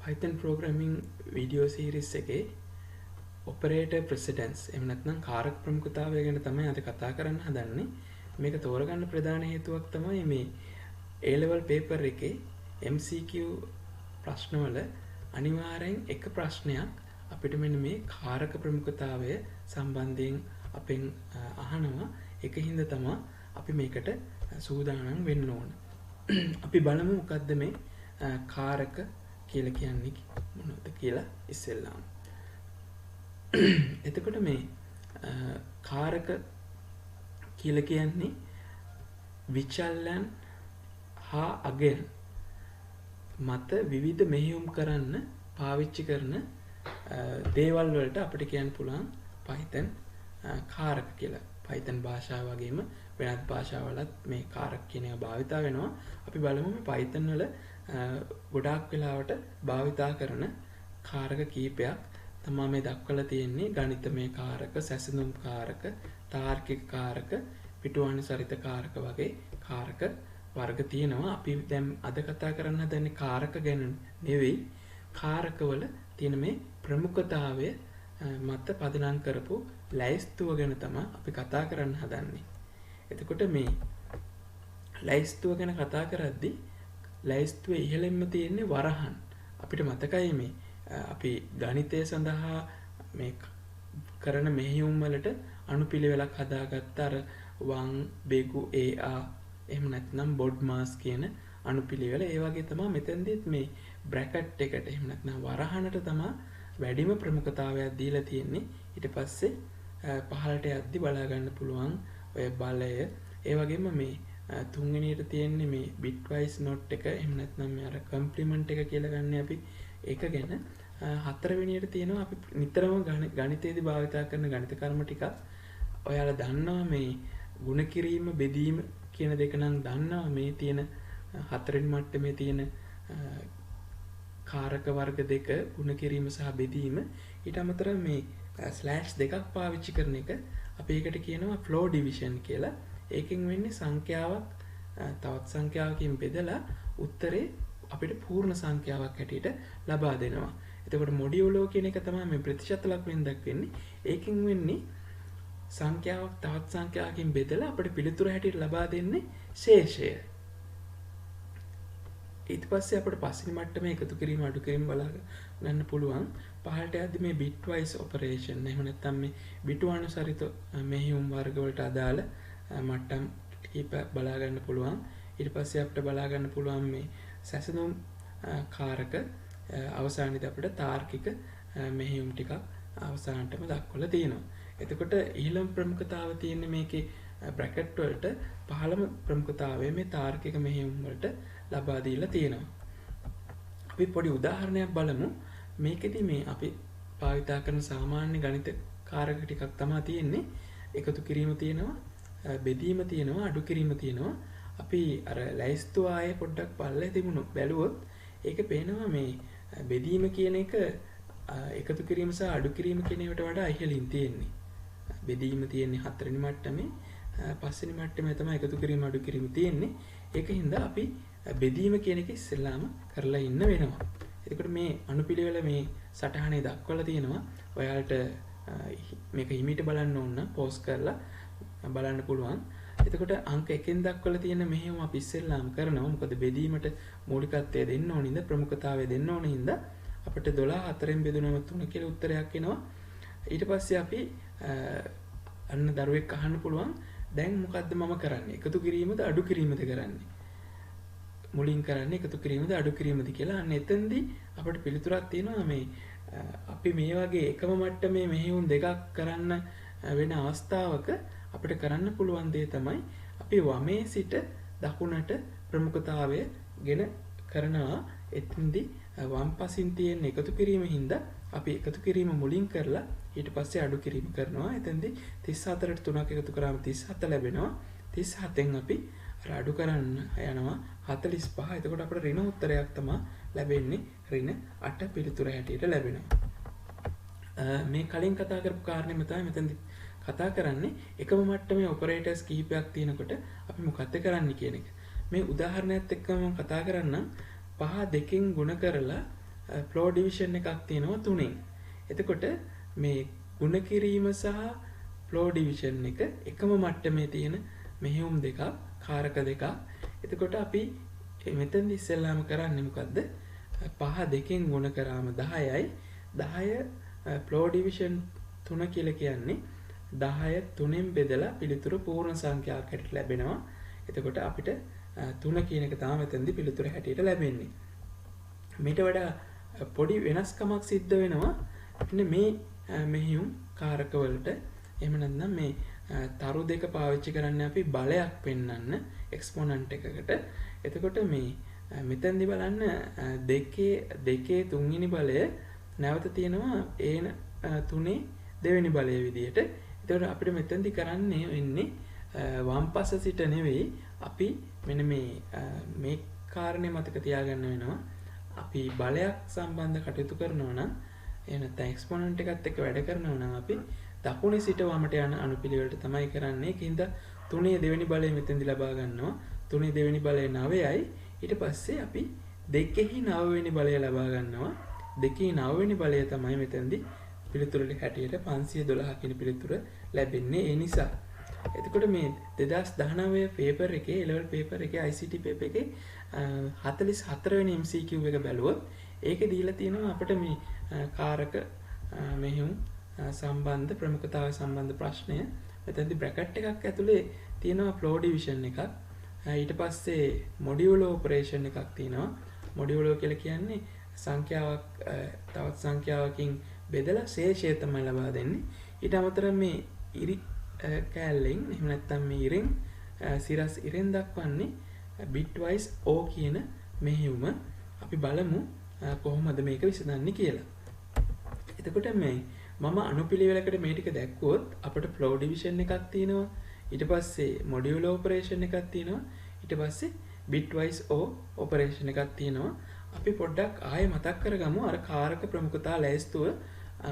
Python programming video series එකේ operator precedence එහෙම නැත්නම් කාරක ප්‍රමුඛතාවය ගැන තමයි අද කතා කරන්න හදන්නේ. මේක තෝරගන්න ප්‍රධාන හේතුවක් තමයි මේ A level paper එකේ MCQ ප්‍රශ්නවල අනිවාර්යෙන් එක ප්‍රශ්නයක් අපිට මෙන්න මේ කාරක ප්‍රමුඛතාවය සම්බන්ධයෙන් අපෙන් අහනවා. ඒකින්ද තමයි අපි මේකට සූදානම් වෙන්න ඕන. අපි බලමු මොකද්ද මේ කාරක කියලා කියන්නේ මොනවද කියලා ඉස්සෙල්ලාම. එතකොට මේ කාරක කියලා කියන්නේ විචල්යන් හා අගයන් මත විවිධ මෙහෙයුම් කරන්න පාවිච්චි කරන දේවල් වලට අපිට කියන්න පුළුවන් Python කාරක කියලා. Python භාෂාව වගේම වෙනත් භාෂාවලත් මේ කාරක කියන එක භාවිතා වෙනවා. අපි බලමු මේ Python වල ගොඩාක් වෙලාවට භාවිතා කරන කාරක කීපයක් තමයි මේ දක්වලා තියෙන්නේ. ගණිතමය කාරක, සැසඳුම් කාරක, තාර්කික කාරක, පිටුවනුසරිත කාරක වගේ කාරක වර්ග තියෙනවා. අපි දැන් අද කතා කරන්න හදන්නේ කාරක ගැන නෙවෙයි. කාරකවල තියෙන මේ ප්‍රමුඛතාවය මත පදනම් කරපු ලැයිස්තුව ගැන තමයි අපි කතා කරන්න හදන්නේ. එතකොට මේ ලැයිස්තුව ගැන කතා කරද්දී ලැයිස්තුවේ ඉහළින්ම තියෙන්නේ වරහන්. අපිට මතකයි මේ අපි ගණිතය සඳහා මේ කරන මෙහෙයුම් වලට අනුපිළිවෙලක් හදාගත්ත අර වං බෙගු ඒආ එහෙම නැත්නම් බොඩ් මාස් කියන අනුපිළිවෙල. ඒ වගේ තමයි මෙතෙන්දිත් මේ බ්‍රැකට් එකට එහෙම නැත්නම් වරහනට තමයි වැඩිම ප්‍රමුඛතාවයක් දීලා තියෙන්නේ. ඊට පස්සේ පහළට යද්දි බලා ගන්න පුළුවන් ඔය බලය. ඒ වගේම මේ තුන්වෙනියට තියෙන්නේ මේ bitwise not එක එහෙම නැත්නම් මේ අර කම්ප්ලිමන්ට් එක කියලා ගන්න අපි ඒක ගැන. හතරවෙනියට තියෙනවා අපි නිතරම ගණිතයේදී භාවිතා කරන ගණිත කර්ම ටිකක්. ඔයාලා දන්නවා මේ ಗುಣ කිරීම බෙදීම කියන දෙක නම් දන්නවා. මේ තියෙන හතරෙන් මට්ටමේ තියෙන කාරක වර්ග දෙක ಗುಣ කිරීම සහ බෙදීම. ඊට අමතරව මේ ස්ලෑෂ් දෙකක් පාවිච්චි කරන එක අපි ඒකට කියනවා ෆ්ලෝ ඩිවිෂන් කියලා. ඒකෙන් වෙන්නේ සංඛ්‍යාවක් තවත් සංඛ්‍යාවකින් බෙදලා උත්තරේ අපිට පූර්ණ සංඛ්‍යාවක් හැටියට ලබා දෙනවා. එතකොට මොඩියුලෝ කියන එක තමයි මේ ප්‍රතිශත ලක්ෂයෙන් දක්වන්නේ. ඒකෙන් වෙන්නේ සංඛ්‍යාවක් තවත් සංඛ්‍යාවකින් බෙදලා අපිට පිළිතුර හැටියට ලබා දෙන්නේ ශේෂය. ඊට පස්සේ අපිට පස්වෙනි මට්ටමේ එකතු කිරීම අඩු කිරීම බලා ගන්න පුළුවන්. පහළට යද්දි මේ bitwise operation එහෙම නැත්නම් මේ පිටුවනුසරිත මෙහෙයුම් වර්ග වලට අදාළ මට්ටම් කීප බලා ගන්න පුළුවන්. ඊට පස්සේ අපිට බලා ගන්න පුළුවන් මේ සැසඳුම් කාරක අවසානයේදී අපිට තාර්කික මෙහෙයුම් ටිකක් අවසානටම දක්වලා තියෙනවා. එතකොට ඊළම ප්‍රමුඛතාවය තියෙන්නේ මේකේ බ්‍රැකට් වලට පහළම ප්‍රමුඛතාවය මේ තාර්කික මෙහෙයුම් වලට ලබා දීලා තියෙනවා. අපි පොඩි උදාහරණයක් බලමු. මේකෙදි මේ අපි භාවිතා කරන සාමාන්‍ය ගණිත කාරක ටිකක් තමයි තියෙන්නේ. එකතු කිරීම තියෙනවා, බෙදීම තියෙනවා, අඩු කිරීම තියෙනවා. අපි අර ලැයිස්තුව ආයේ පොඩ්ඩක් බලලා තිබුණු බැලුවොත් ඒක පේනවා මේ බෙදීම කියන එක එකතු කිරීම සහ අඩු කිරීම කියන ඒවාට වඩා ඉහළින් තියෙන්නේ. බෙදීම තියෙන්නේ හතරවෙනි මට්ටමේ, පස්වෙනි මට්ටමේ තමයි එකතු කිරීම අඩු කිරීම තියෙන්නේ. ඒකින්ද අපි බෙදීම කියන එක ඉස්සෙල්ලාම කරලා ඉන්න වෙනවා. එතකොට මේ අනුපිළිවෙල මේ සටහනේ දක්වලා තියෙනවා. ඔයාලට මේක හිමීට බලන්න ඕන නම් පෝස් කරලා බලන්න පුළුවන්. එතකොට අංක 1ෙන් දක්වලා තියෙන මෙහෙයුම අපි ඉස්සෙල්ලාම කරනවා. මොකද බෙදීමට මූලිකත්වය දෙන්න ඕනින්ද ප්‍රමුඛතාවය දෙන්න ඕනින්ද අපිට 12 4ෙන් බෙදුනම 3 කියලා උත්තරයක් එනවා. ඊට පස්සේ අපි අන්න දරුවෙක් අහන්න පුළුවන් දැන් මොකද්ද මම කරන්නේ? එකතු කිරීමද අඩු කිරීමද කරන්නේ? මුලින් කරන්නේ එකතු කිරීමද අඩු කිරීමද කියලා. අන්න එතෙන්දී අපිට පිළිතුරක් තියෙනවා මේ අපි මේ වගේ එකම මට්ටමේ මෙහෙයුම් දෙකක් කරන්න වෙන අවස්ථාවක අපිට කරන්න පුළුවන් දේ තමයි අපි වමේ සිට දකුණට ප්‍රමුඛතාවය ගෙන කරනවා. එතෙන්දී වම් පසින් තියෙන එකතු කිරීම හින්දා අපි එකතු කිරීම මුලින් කරලා ඊට පස්සේ අඩු කිරීම කරනවා. එතෙන්දී 34ට 3ක් එකතු කරාම 37 ලැබෙනවා. 37න් අපි අඩු කරන්න යනවා 45. එතකොට අපිට ඍණ උත්තරයක් තමයි ලැබෙන්නේ. ඍණ 8 පිළිතුර හැටියට ලැබෙනවා. මේ කලින් කතා කරපු කාරණේම තමයි මෙතනදී කතා කරන්නේ. එකම මට්ටමේ ඔපරේටර්ස් කිහිපයක් තියෙනකොට අපි මොකක්ද කරන්නේ කියන එක. මේ උදාහරණයත් එක්කම කතා කරන්න 5 2කින් ගුණ කරලා ෆ්ලෝ ඩිවිෂන් එකක් තියෙනවා 3න්. එතකොට මේ ගුණ කිරීම සහ ෆ්ලෝ ඩිවිෂන් එක එකම මට්ටමේ තියෙන මෙහෙයුම් දෙකක්, කාරක දෙකක්. එතකොට අපි මෙතෙන්දි ඉස්සෙල්ලාම කරන්නේ මොකද්ද? 5 2න් ගුණ කරාම 10යි. 10 ෆ්ලෝ ඩිවිෂන් 3 කියලා කියන්නේ 10 3න් බෙදලා පිළිතුරු පූර්ණ සංඛ්‍යාවක් හැටියට ලැබෙනවා. එතකොට අපිට 3 කියන එක තමයි මෙතෙන්දි පිළිතුර හැටියට ලැබෙන්නේ. මේට වඩා පොඩි වෙනස්කමක් සිද්ධ වෙනවා මේ මෙහෙයුම් කාරක වලට. එහෙම නැත්නම් මේ තරු දෙක පාවිච්චි කරන්නේ අපි බලයක් පෙන්වන්න එක්ස්පොනන්ට් එකකට. එතකොට මේ මෙතෙන්දි බලන්න දෙකේ තුන්වෙනි බලය නැවත තියෙනවා ඒන 3 දෙවෙනි බලය විදියට. එතකොට අපිට මෙතෙන්දි කරන්නේ වෙන්නේ වම් පස සිට නෙවෙයි අපි මෙන්න මේ කාරණේ මතක තියාගන්න වෙනවා. අපි බලයක් සම්බන්ධ කටයුතු කරනවා නම් එහෙම නැත්නම් එක්ස්පොනන්ට් එකත් එක්ක වැඩ කරනවා නම් අපි දකුණේ සිට වමට යන අනුපිළිවෙලට තමයි කරන්නේ. ඒකින්ද 3 දෙවෙනි බලය මෙතෙන්දි ලබා ගන්නවා. 3 දෙවෙනි බලය 9යි. ඊට පස්සේ අපි 2 9 වෙනි බලය ලබා ගන්නවා. 2 9 වෙනි බලය තමයි මෙතෙන්දි පිළිතුරේ හැටියට 512 කියන පිළිතුර ලැබෙන්නේ. ඒ නිසා එතකොට මේ 2019 පේපර් එකේ A-level පේපර් එකේ ICT පේපර් එකේ 44 වෙනි MCQ එක බැලුවොත් ඒකේ දීලා තියෙනවා අපිට මේ කාරක මෙහෙයුම් සම්බන්ධ ප්‍රමුඛතාවය සම්බන්ධ ප්‍රශ්නය. මෙතනදී බ්‍රැකට් එකක් ඇතුලේ තියෙනවා ෆ්ලෝ ඩිවිෂන් එකක්. ඊට පස්සේ මොඩියුලෝ ඔපරේෂන් එකක් තියෙනවා. මොඩියුලෝ කියලා කියන්නේ සංඛ්‍යාවක් තවත් සංඛ්‍යාවකින් බෙදලා ශේෂය තමයි ලබා දෙන්නේ. ඊට අමතරව මේ ඉරි කැලෙන් එහෙම නැත්නම් මේ ඉරෙන් සිරස් ඉරෙන් දක්වන්නේ bitwise O කියන මෙහෙයුම. අපි බලමු කොහොමද මේක විසඳන්නේ කියලා. එතකොට මම අනුපිළිවෙලකට මේ ටික දැක්වුවොත් අපිට ෆ්ලෝ ඩිවිෂන් එකක් තියෙනවා. ඊට පස්සේ මොඩියුලෝ ඔපරේෂන් එකක් තියෙනවා. ඊට පස්සේ bitwise O ඔපරේෂන් එකක් තියෙනවා. අපි පොඩ්ඩක් ආයෙ මතක් කරගමු අර කාරක ප්‍රමුඛතා ලැයිස්තුව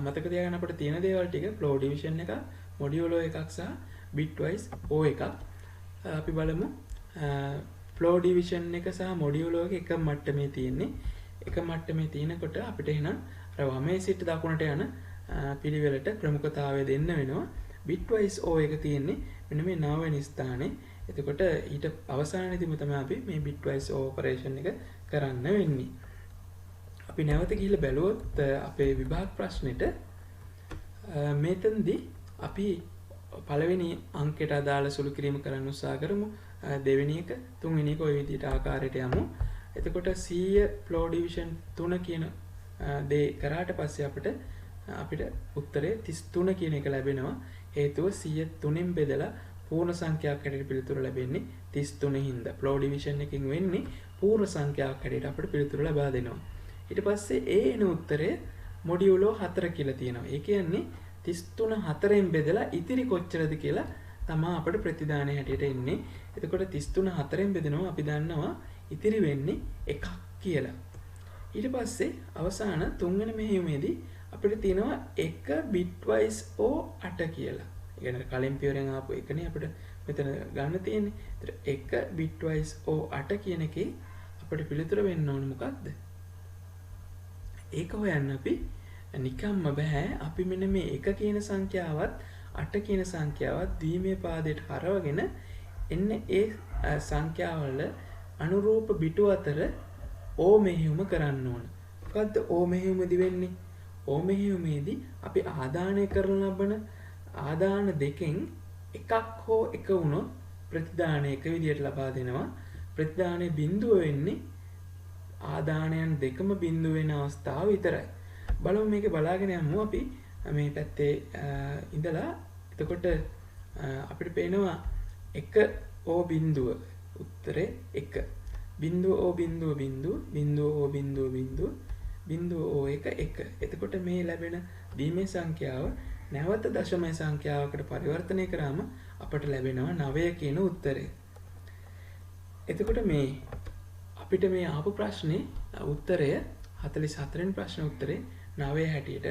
මතක තියාගන්න අපිට තියෙන දේවල් ටික ෆ්ලෝ ඩිවිෂන් එකක්, මොඩියුලෝ එකක් සහ bitwise O එකක්. අපි බලමු ෆ්ලෝ ඩිවිෂන් එක සහ මොඩියුලෝ එක එක මට්ටමේ තියෙන්නේ. එක මට්ටමේ තියෙනකොට අපිට එහෙනම් අර වමේ සිට දකුණට යන පිළිවෙලට ප්‍රමුඛතාවය දෙන්න වෙනවා. bitwise O එක තියෙන්නේ මෙන්න මේ 9 වෙනි ස්ථානයේ. එතකොට ඊට අවසානයේදීම තමයි අපි මේ bitwise O ඔපරේෂන් එක කරන්න වෙන්නේ. අපි නැවත ගිහිල්ලා බැලුවොත් අපේ විභාග ප්‍රශ්නෙට මෙතෙන්දී අපි පළවෙනි අංකයට අදාළ සුළු කිරීම කරන්න උත්සාහ කරමු. දෙවෙනි එක, තුන්වෙනි එක ওই විදිහට ආකාරයට යමු. එතකොට 100 ෆ්ලෝ ඩිවිෂන් 3 කියන දේ කරාට පස්සේ අපිට උත්තරේ 33 කියන එක ලැබෙනවා. හේතුව 103න් බෙදලා පූර්ණ සංඛ්‍යාවක් හැටියට පිළිතුර ලැබෙන්නේ 33 හින්දා. ෆ්ලෝ ඩිවිෂන් එකකින් වෙන්නේ පූර්ණ සංඛ්‍යාවක් හැටියට අපිට පිළිතුර ලබා දෙනවා. ඊට පස්සේ ඒ එන උත්තරය මොඩියුලෝ 4 කියලා තියෙනවා. ඒ කියන්නේ 33 4න් බෙදලා ඉතිරි කොච්චරද කියලා තමයි අපිට ප්‍රතිදානය හැටියට එන්නේ. එතකොට 33 4න් බෙදනවා අපි දන්නවා ඉතිරි වෙන්නේ 1ක් කියලා. ඊට පස්සේ අවසාන තුන්වෙනි මෙහෙයුමේදී අපිට තියෙනවා 1 bitwise O 8 කියලා. ඒ කියන්නේ කලින් පියවරෙන් ආපු එකනේ අපිට මෙතන ගන්න තියෙන්නේ. ඒතර 1 bitwise O 8 කියන එකේ අපිට පිළිතුර වෙන්න ඕනේ මොකක්ද? ඒක හොයන්න අපි නිකම්ම බෑ. අපි මෙන්න මේ 1 කියන සංඛ්‍යාවත් 8 කියන සංඛ්‍යාවත් ද්විමේ පාදයට හරවගෙන එන්නේ ඒ සංඛ්‍යාවල අනුරූප බිටු අතර O මෙහෙයුම කරන්න ඕන. මොකද්ද O මෙහෙයුමදී වෙන්නේ? O මෙහෙයුමේදී අපි ආදානය කරන ලබන ආදාන දෙකෙන් එකක් හෝ එක වුණොත් ප්‍රතිදානය එක විදියට ලබා දෙනවා. ප්‍රතිදානයේ බිඳුව වෙන්නේ ආදානයන් දෙකම බිඳුව වෙන අවස්ථාව විතරයි. බලමු මේක බලාගෙන යමු අපි මේ පැත්තේ ඉඳලා. එතකොට අපිට පේනවා 1 O බිඳුව උත්තරේ 1 බිඳුව O බිඳුව බිඳුව බිඳුව O බිඳුව බිඳුව බිඳුව O 1 1. එතකොට මේ ලැබෙන දීමේ සංඛ්‍යාව නැවත දශමය සංඛ්‍යාවකට පරිවර්තනය කරාම අපට ලැබෙනවා 9 කියන උත්තරය. එතකොට මේ අපිට මේ ආපු ප්‍රශ්නේ උත්තරය 44 වෙනි ප්‍රශ්න උත්තරේ 9 හැටියට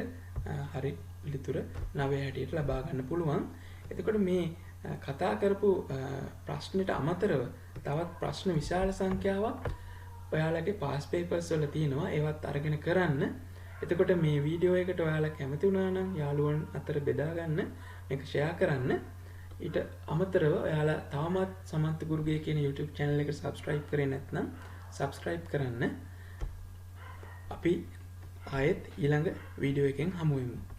හරි පිළිතුර 9 හැටියට ලබා ගන්න පුළුවන්. එතකොට මේ කතා කරපු ප්‍රශ්නෙට අමතරව තවත් ප්‍රශ්න විශාල සංඛ්‍යාවක් ඔයාලගේ පාස් පේපර්ස් වල තියෙනවා ඒවත් අරගෙන කරන්න. එතකොට මේ වීඩියෝ එකට ඔයාලා කැමති වුණා නම් යාළුවන් අතර බෙදා ගන්න, මේක ෂෙයා කරන්න. ඊට අමතරව ඔයාලා තාමත් සමන්ත ගුරුගේ කියන YouTube channel එක subscribe කරේ නැත්නම් subscribe කරන්න. අපි ආයෙත් ඊළඟ වීඩියෝ එකෙන් හමු වෙමු.